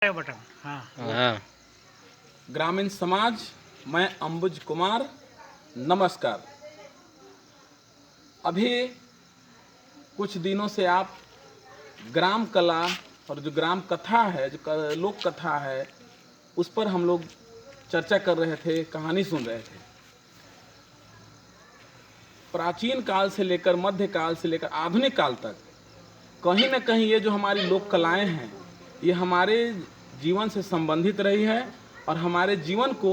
Button. हाँ हाँ। ग्रामीण समाज, मैं अंबुज कुमार, नमस्कार। अभी कुछ दिनों से आप ग्राम कला और जो ग्राम कथा है, जो लोक कथा है, उस पर हम लोग चर्चा कर रहे थे, कहानी सुन रहे थे। प्राचीन काल से लेकर मध्य काल से लेकर आधुनिक काल तक कहीं ना कहीं ये जो हमारी लोक कलाएं हैं, ये हमारे जीवन से संबंधित रही है और हमारे जीवन को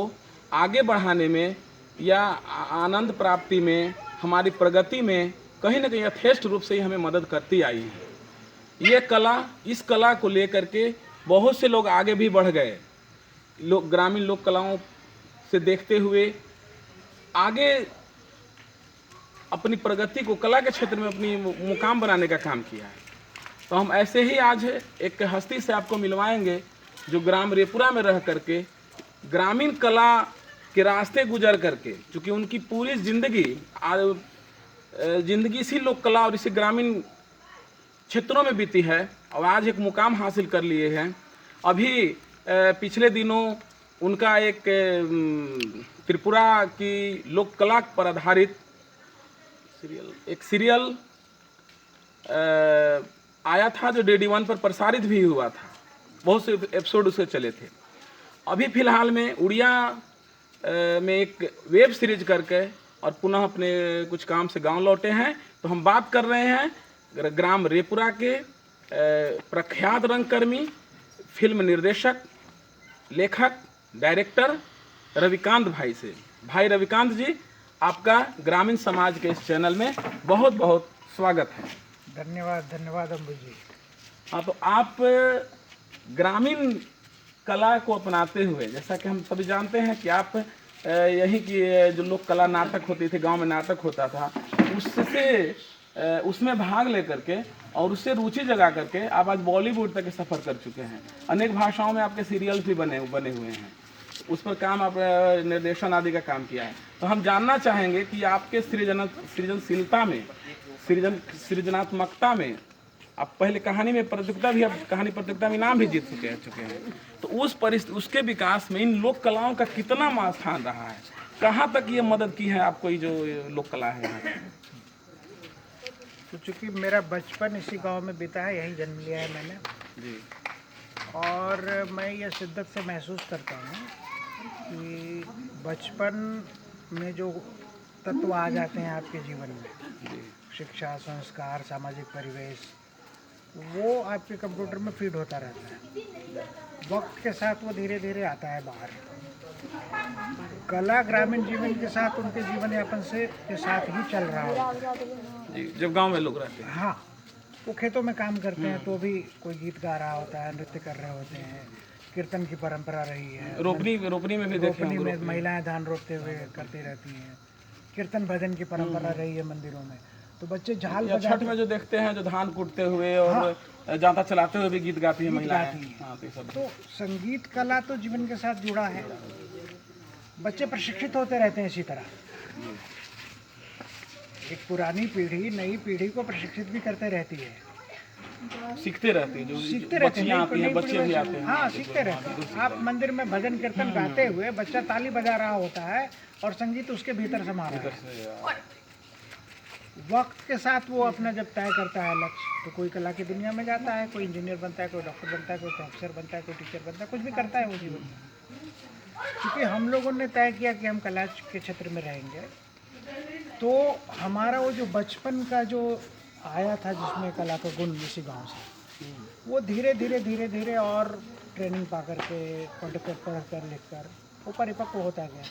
आगे बढ़ाने में या आनंद प्राप्ति में, हमारी प्रगति में कहीं ना कहीं यथेष्ट रूप से ही हमें मदद करती आई है। ये कला, इस कला को लेकर के बहुत से लोग आगे भी बढ़ गए। लोग ग्रामीण लोक कलाओं से देखते हुए आगे अपनी प्रगति को कला के क्षेत्र में अपनी मुकाम बनाने का काम किया है। तो हम ऐसे ही आज एक हस्ती से आपको मिलवाएंगे जो ग्राम रेपुरा में रह करके ग्रामीण कला के रास्ते गुजर करके, चूँकि उनकी पूरी जिंदगी इसी लोक कला और इसी ग्रामीण क्षेत्रों में बीती है और आज एक मुकाम हासिल कर लिए हैं। अभी पिछले दिनों उनका एक त्रिपुरा की लोक कला पर आधारित सीरियल आया था जो DD1 पर प्रसारित भी हुआ था। बहुत से एपिसोड उसके चले थे। अभी फिलहाल में उड़िया में एक वेब सीरीज करके और पुनः अपने कुछ काम से गांव लौटे हैं। तो हम बात कर रहे हैं ग्राम रेपुरा के प्रख्यात रंगकर्मी, फिल्म निर्देशक, लेखक, डायरेक्टर रविकांत भाई से। भाई रविकांत जी, आपका ग्रामीण समाज के इस चैनल में बहुत बहुत स्वागत है। धन्यवाद अंबुज जी। हाँ, तो आप ग्रामीण कला को अपनाते हुए, जैसा कि हम सभी जानते हैं कि आप यही की जो लोक कला नाटक होती थी, गांव में नाटक होता था, उसमें भाग लेकर के और उससे रुचि जगा करके आप आज बॉलीवुड तक सफ़र कर चुके हैं। अनेक भाषाओं में आपके सीरियल्स भी बने हुए हैं। उस पर काम, आप निर्देशन आदि का काम किया है। तो हम जानना चाहेंगे कि आपके सृजनशीलता में, सृजनात्मकता में, आप पहले कहानी में प्रतियोगिता भी, आप कहानी प्रतियोगिता में इनाम भी जीत चुके हैं। तो उसके विकास में इन लोक कलाओं का कितना स्थान रहा है, कहाँ तक ये मदद की है आपको, ये जो लोक कला है यहाँ की? तो चूँकि मेरा बचपन इसी गांव में बीता है, यहीं जन्म लिया है मैंने जी। और मैं ये शिद्दत से महसूस करता हूँ कि बचपन में जो तत्व आ जाते हैं आपके जीवन में, शिक्षा, संस्कार, सामाजिक परिवेश, वो आपके कंप्यूटर में फीड होता रहता है। वक्त के साथ वो धीरे धीरे आता है बाहर। कला ग्रामीण जीवन के साथ, उनके जीवन यापन के साथ ही चल रहा है जी, जब गांव में लोग रहते हैं। हाँ, वो खेतों में काम करते हैं तो भी कोई गीत गा रहा होता है, नृत्य कर रहे होते हैं, कीर्तन की परंपरा रही है। रोपनी में भी रोपनी में महिलाएं धान रोपते हुए करती रहती हैं। कीर्तन भजन की परंपरा रही है मंदिरों में। तो बच्चे झाल बजा, छठ में जो देखते हैं, जो धान कूटते हुए और जांता चलाते हुए भी गीत गाती हैं महिलाएं। तो संगीत कला तो जीवन के साथ जुड़ा है। बच्चे प्रशिक्षित होते रहते हैं इसी तरह। एक पुरानी पीढ़ी नई पीढ़ी को प्रशिक्षित भी करते रहती है, सीखते रहते हैं, सीखते रहते हैं, बच्चे भी आते हैं। हाँ, सीखते रहते हैं। आप मंदिर में भजन कीर्तन गाते हुए बच्चा ताली बजा रहा होता है और संगीत उसके भीतर समा रहा है। वक्त के साथ वो अपना जब तय करता है लक्ष्य, तो कोई कला की दुनिया में जाता है, कोई इंजीनियर बनता है, कोई डॉक्टर बनता है, कोई प्रोफेसर बनता है, कोई टीचर बनता है, कुछ भी करता है वो जीवन में। क्योंकि हम लोगों ने तय किया कि हम कला के क्षेत्र में रहेंगे, तो हमारा वो जो बचपन का जो आया था जिसमें कला का गुण इसी गांव से, वो धीरे धीरे और ट्रेनिंग पा करके, पढ़ कर लिख कर वो परिपक्व होता गया।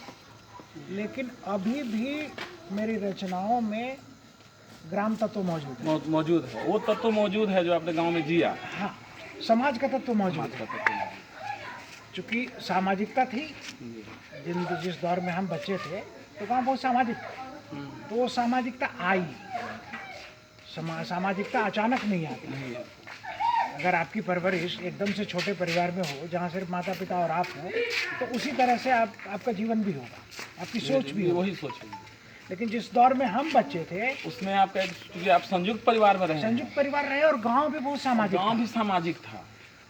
लेकिन अभी भी मेरी रचनाओं में ग्राम तत्व मौजूद है। वो तत्व मौजूद है जो आपने गांव में जिया। हाँ, समाज का तत्व मौजूद है। चूँकि सामाजिकता थी, जिस दौर में हम बच्चे थे तो गांव बहुत सामाजिक था। तो वो सामाजिकता आई। सामाजिकता अचानक नहीं आती। अगर आपकी परवरिश एकदम से छोटे परिवार में हो, जहाँ सिर्फ माता पिता और आप हो, तो उसी तरह से आपका जीवन भी होगा, आपकी सोच भी होगी। वही सोच है। लेकिन जिस दौर में हम बच्चे थे उसमें आप संयुक्त परिवार में रहे, और गांव भी बहुत सामाजिक, सामाजिक था।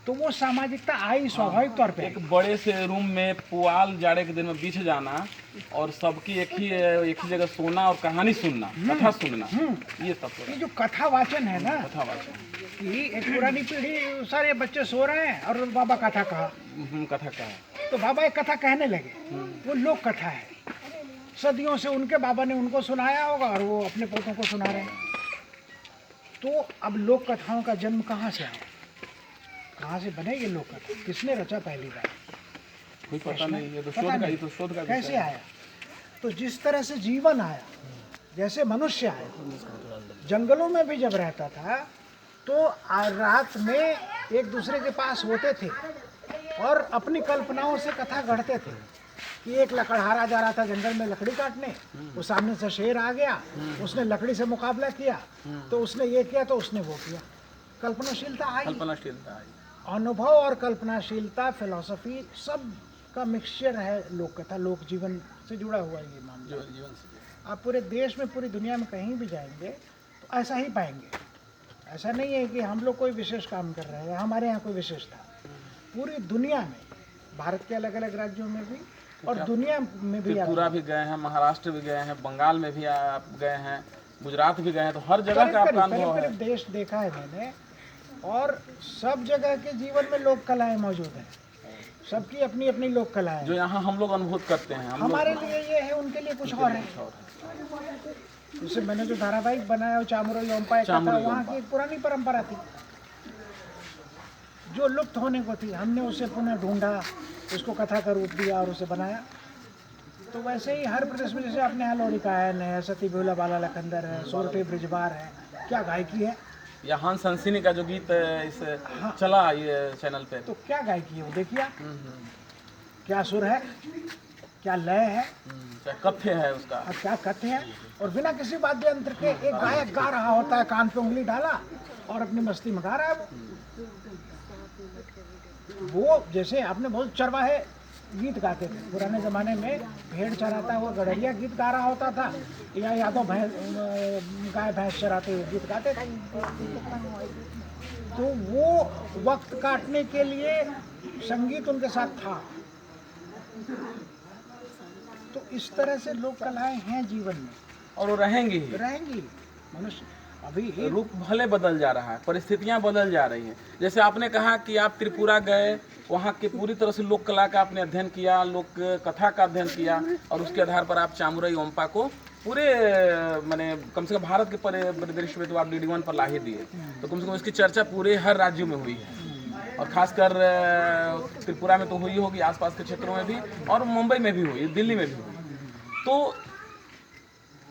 तो वो सामाजिकता आई स्वाभाविक तौर पे। एक बड़े से रूम में पुआल जाड़े के दिन में बिछ जाना और सबकी एक ही जगह सोना और कहानी सुनना, कथा सुनना, ये तत्व ये जो कथा वाचन है ना, कथा वाचन कि एक पुरानी पीढ़ी सारे बच्चे सो रहे हैं और बाबा कथा कहा, कथा का है। तो बाबा एक कथा कहने लगे, वो लोक कथा है। सदियों से उनके बाबा ने उनको सुनाया होगा और वो अपने पोतों को सुना रहे हैं। तो अब लोक कथाओं का जन्म कहाँ से आया, कहाँ से बने ये लोक कथा, किसने रचा पहली बार, कोई पता नहीं। ये तो पता शोध का, नहीं। ये तो शोध का कैसे विषय है। आया? तो जिस तरह से जीवन आया, जैसे मनुष्य आया, जंगलों में भी जब रहता था तो रात में एक दूसरे के पास होते थे और अपनी कल्पनाओं से कथा गढ़ते थे कि एक लकड़हारा जा रहा था जंगल में लकड़ी काटने, वो सामने से शेर आ गया, उसने लकड़ी से मुकाबला किया, तो उसने ये किया तो उसने वो किया। कल्पनाशीलता आई, कल्पनाशीलता आई। अनुभव और कल्पनाशीलता, फिलॉसफी, सब का मिक्सचर है लोक कथा। लोक जीवन से जुड़ा हुआ ये मामला। जीवन से आप पूरे देश में, पूरी दुनिया में कहीं भी जाएंगे तो ऐसा ही पाएंगे। ऐसा नहीं है कि हम लोग कोई विशेष काम कर रहे हैं, हमारे यहाँ कोई विशेष था। पूरी दुनिया में, भारत के अलग अलग राज्यों में भी और दुनिया में भी, त्रिपुरा भी गए हैं, महाराष्ट्र भी गए हैं, बंगाल में भी आप गए हैं, गुजरात भी गए हैं, तो हर जगह का आपका अनुभव है। देश देखा है मैंने, और सब जगह के जीवन में लोक कलाएं मौजूद हैं। सबकी अपनी अपनी लोक कलाएं, जो यहाँ हम लोग अनुभव करते हैं। हमारे लिए ये है, उनके लिए कुछ और है। जैसे मैंने जो धारावाहिक बनाया चामुरो योम्पा एक कथा, वहाँ की एक पुरानी परंपरा थी जो लुप्त होने को थी। हमने उसे पुनः ढूंढा, उसको कथा का रूप दिया और उसे बनाया। तो वैसे ही हर प्रदेश में, जैसे अपने यहाँ लोरिकायन है, सती बेहुला बाला लखंदर है, सोरठे ब्रिजबार है, क्या गायकी है। या हंस हंसिनी का जो गीत इस चला ये चैनल पे, तो क्या गायकी है वो देखिए, क्या सुर है, क्या लय है, क्या कथ्य है उसका, और क्या कथ्य है। और बिना किसी वाद्य यंत्र के एक गायक गा रहा होता है, कान पे उंगली डाला और अपनी मस्ती में गा रहा है वो। जैसे आपने बहुत चरवाहे गीत गाते थे पुराने ज़माने में, भेड़ चराता हुआ गड़रिया गीत गा रहा होता था, या यादव गाय भैंस चराते हुए गीत गाते थे। तो वो वक्त काटने के लिए संगीत उनके साथ था। तो इस तरह से लोक कलाएं हैं जीवन में, और वो रहेंगी ही। रहेंगी। मनुष्य अभी रूप भले बदल जा रहा है, परिस्थितियां बदल जा रही हैं। जैसे आपने कहा कि आप त्रिपुरा गए, वहाँ के पूरी तरह से लोक कला का आपने अध्ययन किया, लोक कथा का अध्ययन किया, और उसके आधार पर आप चामुरा योम्पा को पूरे माने कम से कम भारत के परिदृश्य में तो आप DD1 पर ला ही दिए, तो कम से कम इसकी चर्चा पूरे हर राज्यों में हुई है, और खासकर त्रिपुरा में तो हुई होगी, आसपास के क्षेत्रों में भी, और मुंबई में भी हुई, दिल्ली में भी हुई। तो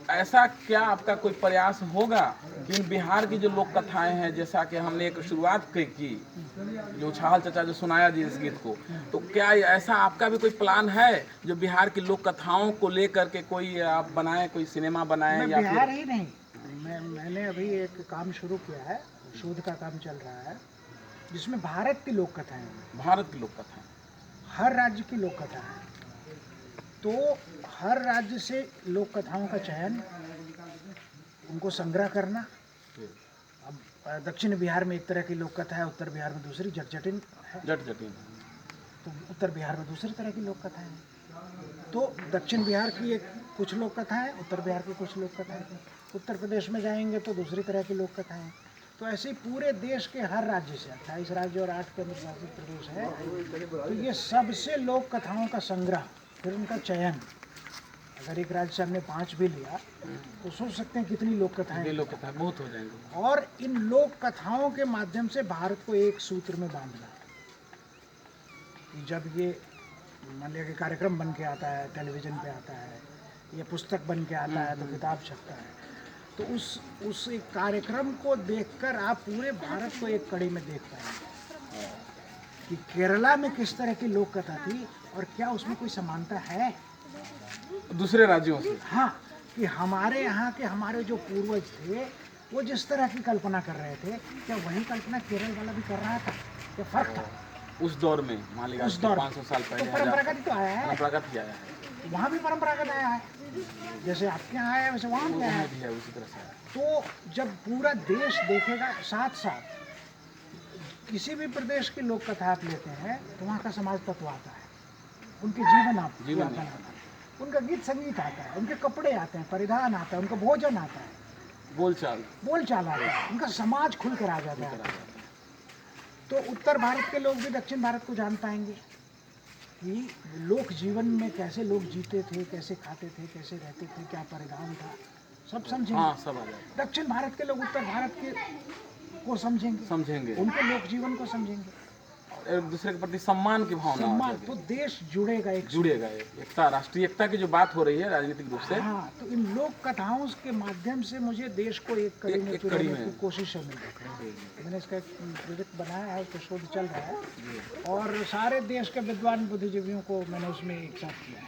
ऐसा क्या आपका कोई प्रयास होगा कि इन बिहार की जो लोक कथाएं हैं, जैसा कि हमने एक शुरुआत की जो छाहल चचा जो सुनाया जी इस गीत को, तो क्या ऐसा आपका भी कोई प्लान है जो बिहार की लोक कथाओं को लेकर के कोई आप बनाएं, कोई सिनेमा बनाएं? या बिहार ही नहीं, मैंने अभी एक काम शुरू किया है, शोध का काम चल रहा है, जिसमें भारत की लोक कथाएं हैं। भारत की लोक कथाएं, हर राज्य की लोक कथा है। तो हर राज्य से लोक कथाओं का चयन, उनको संग्रह करना। अब दक्षिण बिहार में एक तरह की लोक कथा है, उत्तर बिहार में दूसरी, जटजटिन है। जटजटिन, तो उत्तर बिहार में दूसरी तरह की लोक कथा है। तो दक्षिण बिहार की एक कुछ लोक कथा है, उत्तर बिहार की कुछ लोक कथा है। उत्तर प्रदेश में जाएंगे तो दूसरी तरह की लोक कथा है। तो ऐसे ही पूरे देश के हर राज्य से, 28 राज्य और 8 केंद्र शासित प्रदेश है, तो ये सबसे लोक कथाओं का संग्रह, फिर उनका चयन। अगर एक राज्य से हमने 5 भी लिया तो सोच सकते हैं कितनी लोक कथाएं, लोक कथा बहुत हो जाएंगी। और इन लोक कथाओं के माध्यम से भारत को एक सूत्र में बांधना। जब ये मान लिया कि कार्यक्रम बन के आता है, टेलीविज़न पे आता है, या पुस्तक बन के आता है, तो किताब छपता है, तो उस एक कार्यक्रम को देखकर आप पूरे भारत को एक कड़ी में देख पाएंगे कि केरला में किस तरह की लोक कथा थी और क्या उसमें कोई समानता है दूसरे राज्यों से। हाँ, कि हमारे यहाँ के हमारे जो पूर्वज थे वो जिस तरह की कल्पना कर रहे थे, क्या वही कल्पना केरल वाला भी कर रहा था, क्या फर्क था उस दौर में? मान लीजिए उस दौर 500 साल पहले तो परंपरागत तो आया है, परंपरागत ही आया है, वहाँ भी परंपरागत आया है, जैसे आपके यहाँ आया है वैसे वहाँ भी आया है। भी है उसी तरह से। तो जब पूरा देश देखेगा साथ साथ, किसी भी प्रदेश की लोक कथा आप लेते हैं तो वहाँ का समाज तत्व आता है, उनके जीवन यापन आता है, उनका गीत संगीत आता है, उनके कपड़े आते हैं, परिधान आता है, उनका भोजन आता है, बोलचाल आता है, उनका समाज खुल कर आ जाता है। तो उत्तर भारत के लोग भी दक्षिण भारत को जान पाएंगे कि लोक जीवन में कैसे लोग जीते थे, कैसे खाते थे, कैसे रहते थे, क्या परिधान था, सब समझेंगे। हाँ, सब आ जाएगा। दक्षिण भारत के लोग उत्तर भारत के को समझेंगे, उनके लोक जीवन को समझेंगे, एक दूसरे के प्रति सम्मान की भावना आ जाएगी। तो देश जुड़ेगा, एकता, राष्ट्रीय एकता की जो बात हो रही है राजनीतिक रूप से। हाँ, तो इन लोक कथाओं के माध्यम से मुझे देश को एक कड़ी में पिरोने की कोशिश है मेरी। मैंने इसका एक प्रोजेक्ट बनाया है, उसका शोध चल रहा है और सारे देश के विद्वान बुद्धिजीवियों को मैंने उसमें एक साथ किया है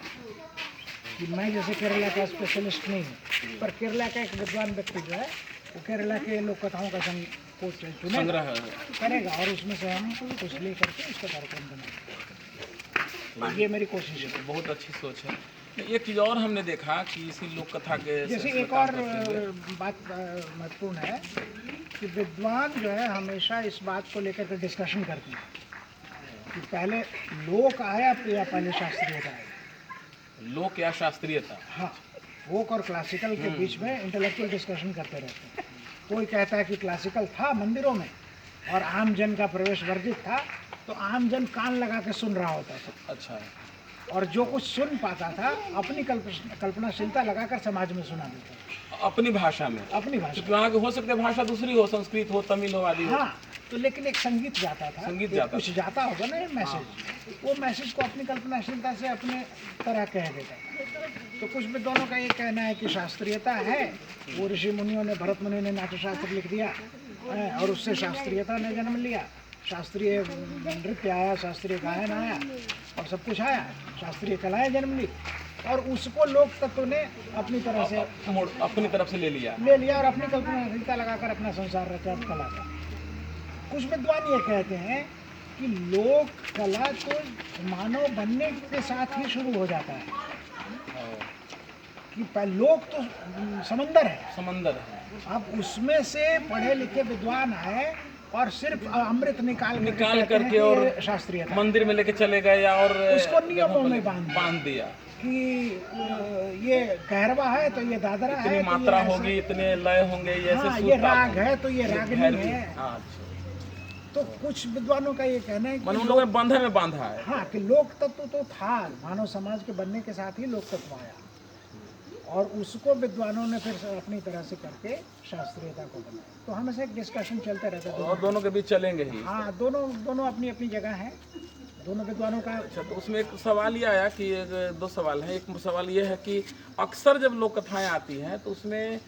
कि मैं जैसे केरला का स्पेशलिस्ट नहीं हूँ, पर केरला का एक विद्वान व्यक्ति जो है वो केरला के लोक कथाओं का संग्रह करेगा और उसमें से हम कुछ ले करके उसका कार्यक्रम बनाएंगे। ये मेरी कोशिश है। बहुत अच्छी सोच है। एक चीज़ और हमने देखा कि इसी लोक कथा के जैसे एक और बात महत्वपूर्ण है कि विद्वान जो है हमेशा इस बात को लेकर के डिस्कशन करते हैं कि पहले लोक आया या पहले शास्त्रीयता आया। लोक या शास्त्रीयता, हाँ, फोक और क्लासिकल के बीच में इंटेलेक्चुअल डिस्कशन करते रहते हैं। कोई कहता है कि क्लासिकल था मंदिरों में और आम जन का प्रवेश वर्जित था, तो आम जन कान लगा के सुन रहा होता था। अच्छा। और जो कुछ सुन पाता था अपनी कल्पनाशीलता लगाकर समाज में सुना देता था, अपनी भाषा में। क्योंकि वहाँ की हो सकते भाषा दूसरी हो, संस्कृत हो, तमिल हो आदि। हाँ, तो लेकिन एक संगीत जाता था, कुछ जाता होगा ना मैसेज, वो मैसेज को अपनी कल्पनाशीलता से अपने तरह कह देता था। तो कुछ विद्वानों का ये कहना है कि शास्त्रीयता है, वो ऋषि मुनियों ने, भरत मुनि ने नाट्यशास्त्र लिख दिया और उससे शास्त्रीयता ने जन्म लिया, शास्त्रीय नृत्य आया, शास्त्रीय गायन आया और सब कुछ आया, शास्त्रीय कलाएं जन्म ली और उसको लोक तत्व ने अपनी तरफ से ले लिया और अपनी कल्पनाशीलता लगाकर अपना संसार रचा कला का। कुछ विद्वान ये कहते हैं कि लोक कला तो मानव बनने के साथ ही शुरू हो जाता है कि लोक तो समंदर है। अब उसमें से पढ़े लिखे विद्वान आए और सिर्फ अमृत निकाल करके और शास्त्रीय मंदिर में लेके चले गए और उसको नियमों में बांध दिया कि ये कहरवा है तो ये दादरा है, इतनी मात्रा होगी, इतने लय होंगे, ये राग है तो ये रागनी है। तो कुछ विद्वानों का ये कहना है कि उन लोगों ने बंधे में बांधा है। हाँ, कि लोक तत्व तो था, मानव समाज के बनने के साथ ही लोक तत्व आया और उसको विद्वानों ने फिर अपनी तरह से करके शास्त्रीयता को बनाया। तो हमेशा एक डिस्कशन चलते रहता है और दोनों के बीच चलेंगे ही। हाँ, दोनों अपनी अपनी जगह हैं, दोनों विद्वानों का। अच्छा, तो उसमें एक सवाल ये आया कि दो सवाल हैं। एक सवाल ये है कि अक्सर जब लोक कथाएं आती हैं तो उसमें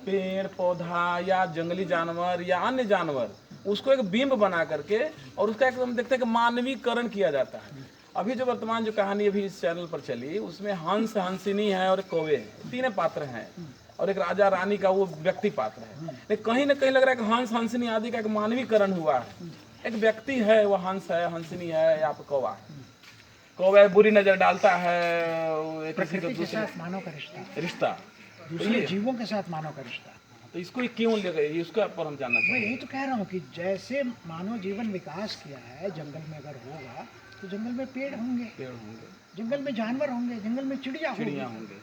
पेड़ पौधा या जंगली जानवर या अन्य जानवर उसको एक बिंब बना करके और उसका एक हम देखते हैं कि मानवीकरण किया जाता है। अभी जो वर्तमान जो कहानी अभी इस चैनल पर चली उसमें हंस, हंसिनी है और कौवे हैं, तीन पात्र हैं और एक राजा रानी का वो व्यक्ति पात्र है। लेकिन कहीं ना कहीं लग रहा है कि हंस, हंसिनी आदि का एक मानवीकरण हुआ है। एक व्यक्ति है, वो हंस है, हंसिनी है या कौवा है। कौवा बुरी नजर डालता है प्रकृति के साथ मानव का रिश्ता, दूसरे जीवों के साथ मानव का रिश्ता। तो इसको क्यों ले गए, इसका पर हम जानना मैं यही तो कह रहा हूँ कि जैसे मानव जीवन विकास किया है, जंगल में अगर होगा तो जंगल में पेड़ होंगे, जंगल में जानवर होंगे, जंगल में चिड़िया होंगे।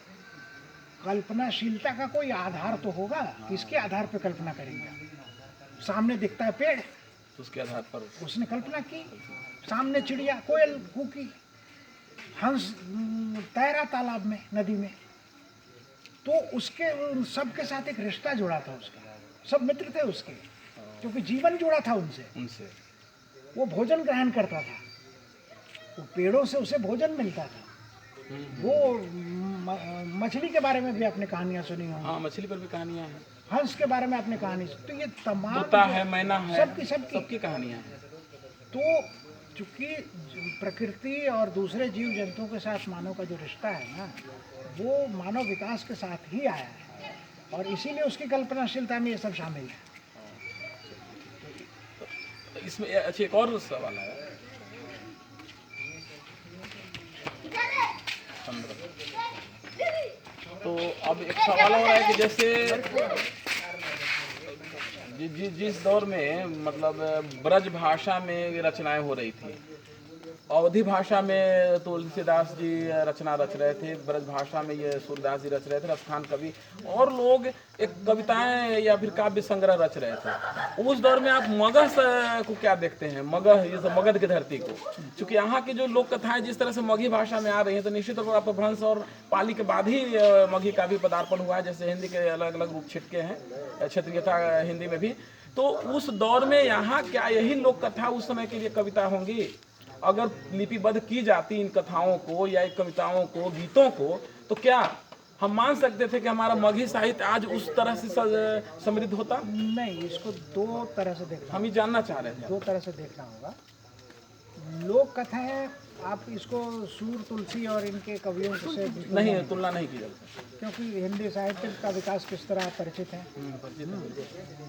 कल्पनाशीलता का कोई आधार तो होगा। किसके आधार पर कल्पना करेंगे? सामने दिखता है पेड़, उसके आधार पर उसने कल्पना की। सामने चिड़िया, कोयल कूकी, हंस तैरा तालाब में, नदी में, तो उसके सबके साथ एक रिश्ता जुड़ा था उसका, सब मित्र थे उसके, क्योंकि जीवन जुड़ा था उनसे। वो भोजन ग्रहण करता था, वो पेड़ों से उसे भोजन मिलता था। वो मछली के बारे में भी आपने कहानियां सुनी होंगी। हाँ, मछली पर भी कहानियां हैं। हंस के बारे में आपने कहानी, तो ये तमाम तोता है, मैना है, सबकी कहानियां हैं। तो चूंकि प्रकृति और दूसरे जीव जंतुओं के साथ मानव का जो रिश्ता है ना, वो मानव विकास के साथ ही आया है और इसीलिए उसकी कल्पनाशीलता में ये सब शामिल है। इसमें अच्छा एक और सवाल है। तो अब एक सवाल और है कि जैसे जिस दौर में मतलब ब्रज भाषा में रचनाएं हो रही थी, अवधी भाषा में तुलसीदास जी रचना रच रहे थे, ब्रज भाषा में ये सूरदास जी रच रहे थे, रसखान कवि और लोग एक कविताएं या फिर काव्य संग्रह रच रहे थे। उस दौर में आप मगध को क्या देखते हैं, मगध, ये सब मगध की धरती को, क्योंकि यहाँ की जो लोक कथाएं जिस तरह से मगही भाषा में आ रही हैं, तो निश्चित तौर पर अपभ्रंश और पाली के बाद ही मगही का भी पदार्पण हुआ है, जैसे हिंदी के अलग अलग रूप छिटके हैं, क्षेत्रीयता हिंदी में भी। तो उस दौर में यहाँ क्या यही लोक कथा उस समय के लिए कविता होंगी? अगर लिपिबद्ध की जाती इन कथाओं को या कविताओं को, गीतों को, तो क्या हम मान सकते थे कि हमारा मगही साहित्य आज उस तरह से समृद्ध होता? नहीं, इसको दो तरह से देखना, हम ये जानना चाह रहे थे। दो तरह से देखना होगा। लोक कथाएं आप इसको सूर, तुलसी और इनके कवियों से नहीं, तुलना नहीं की जाती, क्योंकि हिंदी साहित्य का विकास किस तरह परिचित है,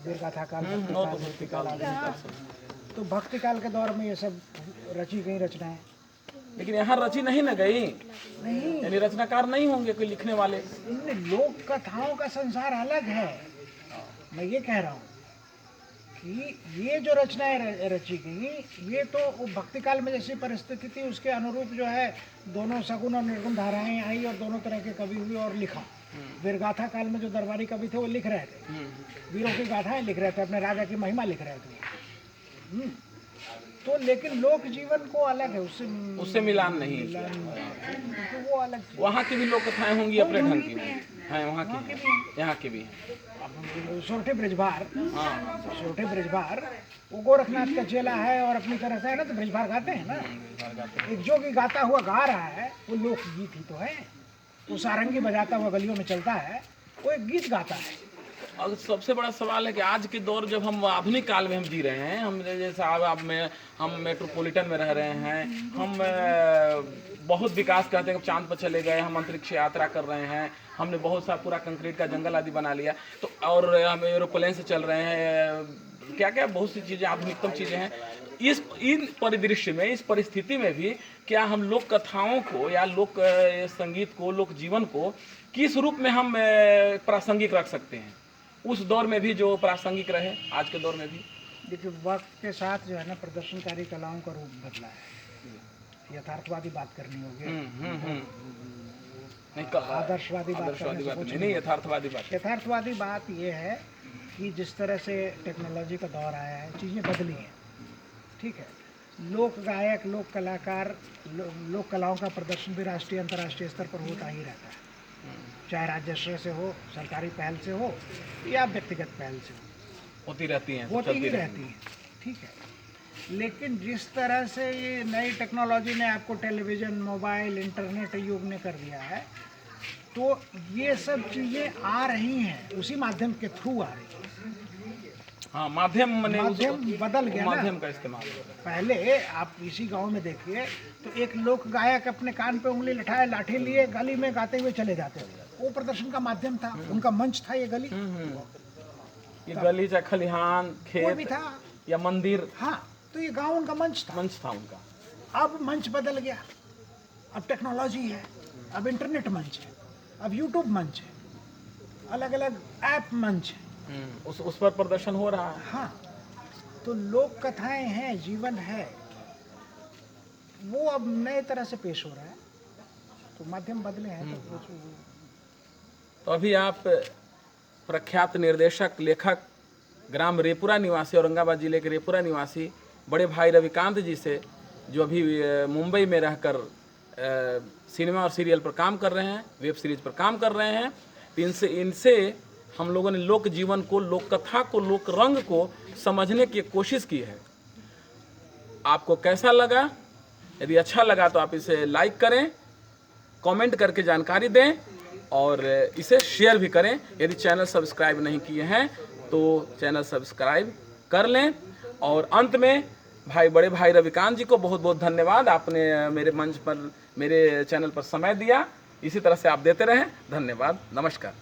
वीरगाथा काल, भक्ति काल, तो भक्ति काल के दौर में ये सब रची गई रचनाएं। लेकिन यहाँ रची नहीं न गई, नहीं, यानी रचनाकार नहीं होंगे कोई लिखने वाले। लोक कथाओं का संसार अलग है। मैं ये कह रहा हूँ कि ये जो रचनाएं रची गई, ये तो भक्ति काल में जैसी परिस्थिति थी उसके अनुरूप जो है दोनों सगुण और निर्गुण धाराएं आई और दोनों तरह के कवि हुए और लिखा। वीरगाथा काल में जो दरबारी कवि थे वो लिख रहे थे, वीरों की गाथाएं लिख रहे थे, अपने राजा की महिमा लिख रहे थे। तो लेकिन लोक जीवन को अलग है, उससे मिलान नहीं, तो वो अलग। वहाँ की भी लोक कथाएं होंगी अपने ढंग की हैं, वहाँ की भी, यहाँ की भी। सोरठे ब्रजभार, सोरठे ब्रजभार वो गोरखनाथ का चेला है और अपनी तरह से है ना, तो ब्रजभार गाते हैं ना। एक जो भी गाता हुआ गा रहा है वो लोकगीत ही तो है। वो सारंगी बजाता हुआ गलियों में चलता है, वो एक गीत गाता है। और सबसे बड़ा सवाल है कि आज के दौर जब हम आधुनिक काल में हम जी रहे हैं, हम जैसे हम मेट्रोपॉलिटन में रह रहे हैं, हम बहुत विकास करते हैं, चांद पर चले गए, हम अंतरिक्ष यात्रा कर रहे हैं, हमने बहुत सा पूरा कंक्रीट का जंगल आदि बना लिया, तो और हम एरोप्लेन से चल रहे हैं, क्या क्या बहुत सी चीज़ें, आधुनिकतम चीज़ें हैं। इन परिदृश्य में, इस परिस्थिति में भी क्या हम लोक कथाओं को या लोक संगीत को, लोक जीवन को किस रूप में हम प्रासंगिक रख सकते हैं? उस दौर में भी जो प्रासंगिक रहे, आज के दौर में भी। देखिए, वक्त के साथ जो है ना प्रदर्शनकारी कलाओं का रूप बदला है। यथार्थवादी बात करनी होगी, आदर्शवादी बात नहीं, यथार्थवादी बात। यथार्थवादी बात यह है कि जिस तरह से टेक्नोलॉजी का दौर आया है, चीज़ें बदली हैं, ठीक है। लोक गायक, लोक कलाकार, लोक कलाओं का प्रदर्शन भी राष्ट्रीय अंतर्राष्ट्रीय स्तर पर होता ही रहता है, चाहे राजस्व से हो, सरकारी पहल से हो या व्यक्तिगत पहल से हो, होती रहती हैं, होती ही रहती है, ठीक है। लेकिन जिस तरह से ये नई टेक्नोलॉजी ने आपको टेलीविज़न, मोबाइल, इंटरनेट युग ने कर दिया है, तो ये सब चीज़ें आ रही हैं, उसी माध्यम के थ्रू आ रही हैं। हाँ, माध्यम बदल गया, माध्यम का इस्तेमाल। पहले आप इसी गांव में देखिए तो एक लोक गायक अपने कान पे उंगली लठाए, लाठी लिए गली में गाते हुए चले जाते थे, वो प्रदर्शन का माध्यम था, उनका मंच था ये गली। ये गली चाहे खलिहान, खेत भी था या मंदिर, हाँ, तो ये गांव उनका मंच था उनका। अब मंच बदल गया, अब टेक्नोलॉजी है, अब इंटरनेट मंच है, अब यूट्यूब मंच है, अलग अलग ऐप मंच है, उस पर प्रदर्शन हो रहा है। हाँ, तो लोक कथाएं हैं, जीवन है, वो अब नए तरह से पेश हो रहा है, तो माध्यम बदले हैं। तो अभी आप प्रख्यात निर्देशक, लेखक, ग्राम रेपुरा निवासी, औरंगाबाद जिले के रेपुरा निवासी बड़े भाई रविकांत जी से, जो अभी मुंबई में रहकर सिनेमा और सीरियल पर काम कर रहे हैं, वेब सीरीज पर काम कर रहे हैं, इनसे हम लोगों ने लोक जीवन को, लोक कथा को, लोक रंग को समझने की कोशिश की है। आपको कैसा लगा? यदि अच्छा लगा तो आप इसे लाइक करें, कमेंट करके जानकारी दें और इसे शेयर भी करें। यदि चैनल सब्सक्राइब नहीं किए हैं तो चैनल सब्सक्राइब कर लें। और अंत में बड़े भाई रविकांत जी को बहुत बहुत धन्यवाद, आपने मेरे मंच पर, मेरे चैनल पर समय दिया। इसी तरह से आप देते रहें। धन्यवाद, नमस्कार।